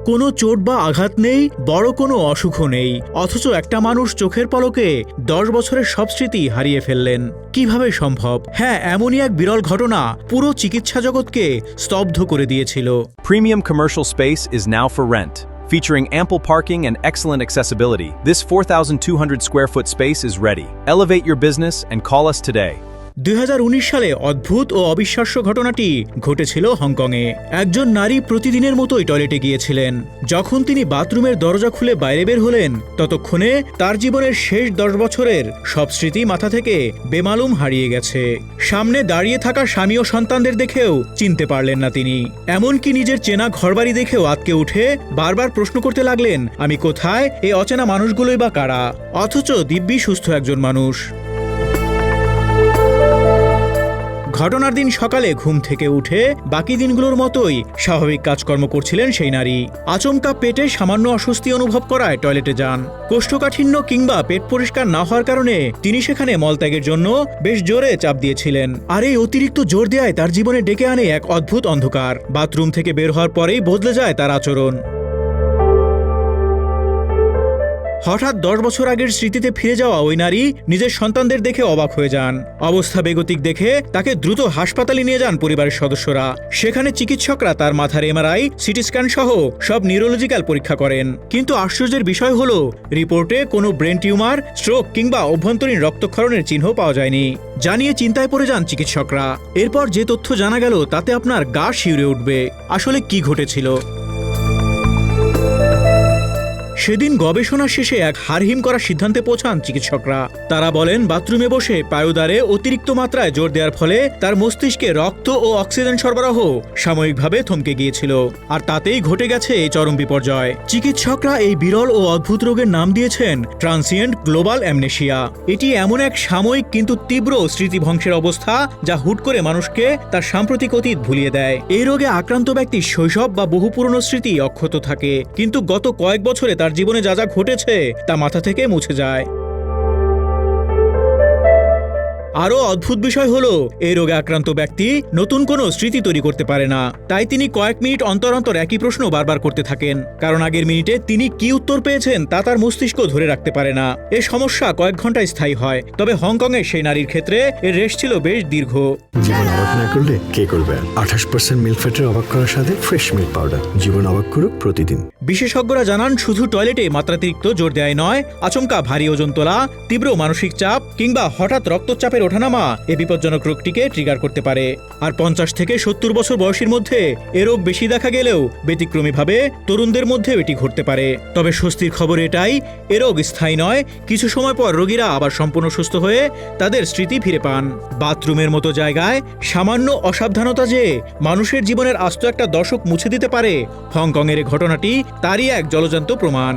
কোনো চোট বা আঘাত নেই, বড় কোনো অসুখও নেই, অথচ একটা মানুষ চোখের পলকে 10 বছরের সব স্মৃতি হারিয়ে ফেললেন। কিভাবে সম্ভব? হ্যাঁ, এমনই এক বিরল ঘটনা পুরো চিকিৎসা জগৎকে স্তব্ধ করে দিয়েছিল। Premium commercial space is now for rent. Featuring ample parking and excellent accessibility, this 4,200 square foot space is ready. Elevate your business and call us today. 2019 সালে অদ্ভুত ও অবিশ্বাস্য ঘটনাটি ঘটেছিল হংকংয়ে। একজন নারী প্রতিদিনের মতোই টয়লেটে গিয়েছিলেন। যখন তিনি বাথরুমের দরজা খুলে বাইরে বের হলেন, ততক্ষণে তার জীবনের শেষ 10 বছরের সব স্মৃতি মাথা থেকে বেমালুম হারিয়ে গেছে। সামনে দাঁড়িয়ে থাকা স্বামী ও সন্তানদের দেখেও চিনতে পারলেন না তিনি। এমনকি নিজের চেনা ঘরবাড়ি দেখেও আঁতকে উঠে বারবার প্রশ্ন করতে লাগলেন, আমি কোথায়? এই অচেনা মানুষগুলোই বা কারা? অথচ দিব্যি সুস্থ একজন মানুষ। ঘটনার দিন সকালে ঘুম থেকে উঠে বাকি দিনগুলোর মতোই স্বাভাবিক কাজকর্ম করছিলেন সেই নারী। আচমকা পেটে সামান্য অস্বস্তি অনুভব করায় টয়লেটে যান। কোষ্ঠকাঠিন্য কিংবা পেট পরিষ্কার না হওয়ার কারণে তিনি সেখানে মলত্যাগের জন্য বেশ জোরে চাপ দিয়েছিলেন। আর এই অতিরিক্ত জোর দেওয়ায় তার জীবনে ডেকে আনে এক অদ্ভুত অন্ধকার। বাথরুম থেকে বের হওয়ার পরেই বদলে যায় তার আচরণ। হঠাৎ 10 বছর আগের স্মৃতিতে ফিরে যাওয়া ওই নারী নিজের সন্তানদের দেখে অবাক হয়ে যান। অবস্থা বেগতিক দেখে তাকে দ্রুত হাসপাতালে নিয়ে যান পরিবারের সদস্যরা। সেখানে চিকিৎসকরা তার মাথার এমআরআই, সিটি স্ক্যান সহ সব নিউরোলজিক্যাল পরীক্ষা করেন। কিন্তু আশ্চর্যের বিষয় হলো, রিপোর্টে কোনো ব্রেন টিউমার, স্ট্রোক কিংবা অভ্যন্তরীণ রক্তক্ষরণের চিহ্ন পাওয়া যায়নি। জানিয়ে চিন্তায় পড়ে যান চিকিৎসকরা। এরপর যে তথ্য জানা গেল তাতে আপনার গা শিউরে উঠবে। আসলে কি ঘটেছিল? সেদিন গবেষণা শেষে এক হাড়হিম করার সিদ্ধান্তে পৌঁছান চিকিৎসকরা। তারা বলেন, বাথরুমে বসে পায়ুদ্বারে অতিরিক্ত মাত্রায় জোর দেওয়ার ফলে তার মস্তিষ্কে রক্ত ও অক্সিজেন সরবরাহ সাময়িকভাবে থমকে গিয়েছিল। আর তাতেই ঘটে গেছে এই চরম বিপর্যয়। চিকিৎসকরা এই বিরল ও অদ্ভুত রোগের নাম দিয়েছেন ট্রান্সিয়েন্ট গ্লোবাল অ্যামনেশিয়া। এটি এমন এক সাময়িক কিন্তু তীব্র স্মৃতিভংশের অবস্থা যা হুট করে মানুষকে তার সাম্প্রতিক অতীত ভুলিয়ে দেয়। এই রোগে আক্রান্ত ব্যক্তির শৈশব বা বহু পুরনো স্মৃতি অক্ষত থাকে, কিন্তু গত কয়েক বছরে তার জীবনে যা যা ঘটেছে তা মাথা থেকে মুছে যায়। আরও অদ্ভুত বিষয় হলো, এই রোগে আক্রান্ত ব্যক্তি নতুন কোনো স্মৃতি তৈরি করতে পারে না। তাই তিনি কয়েক মিনিট অন্তর অন্তর একই প্রশ্ন বারবার করতে থাকেন, কারণ আগের মিনিটে তিনি কি উত্তর পেয়েছেন তা তার মস্তিষ্ক ধরে রাখতে পারে না। এই সমস্যা কয়েক ঘন্টায় স্থায়ী হয়। তবে হংকংয়ের সেই নারীর ক্ষেত্রে এর রেশ ছিল বেশ দীর্ঘ। জীবন অবাক না করলে কে করবে? 28% মিল্ক ফ্যাটের অবাক করার সাথে ফ্রেশ মিল্ক পাউডার। জীবন অবাক করুক প্রতিদিন। বিশেষজ্ঞরা জানান, শুধু টয়লেটে মাত্রাতিরিক্ত জোর দেয় নয়, আচমকা ভারী ওজন তোলা, তীব্র মানসিক চাপ কিংবা হঠাৎ রক্তচাপের ওঠানামা এ বিপজ্জনক রোগটিকে ট্রিগার করতে পারে। আর 50 থেকে 70 বছর বয়সীর মধ্যে এ রোগ বেশি দেখা গেলেও ব্যতিক্রমীভাবে তরুণদের মধ্যে এটি ঘটতে পারে। তবে স্বস্তির খবর এটাই, এ রোগ স্থায়ী নয়। কিছু সময় পর রোগীরা আবার সম্পূর্ণ সুস্থ হয়ে তাদের স্মৃতি ফিরে পান। বাথরুমের মতো জায়গায় সামান্য অসাবধানতা যে মানুষের জীবনের আস্ত একটা দশক মুছে দিতে পারে, হংকংয়ের ঘটনাটি তারই এক জলজান্ত প্রমাণ।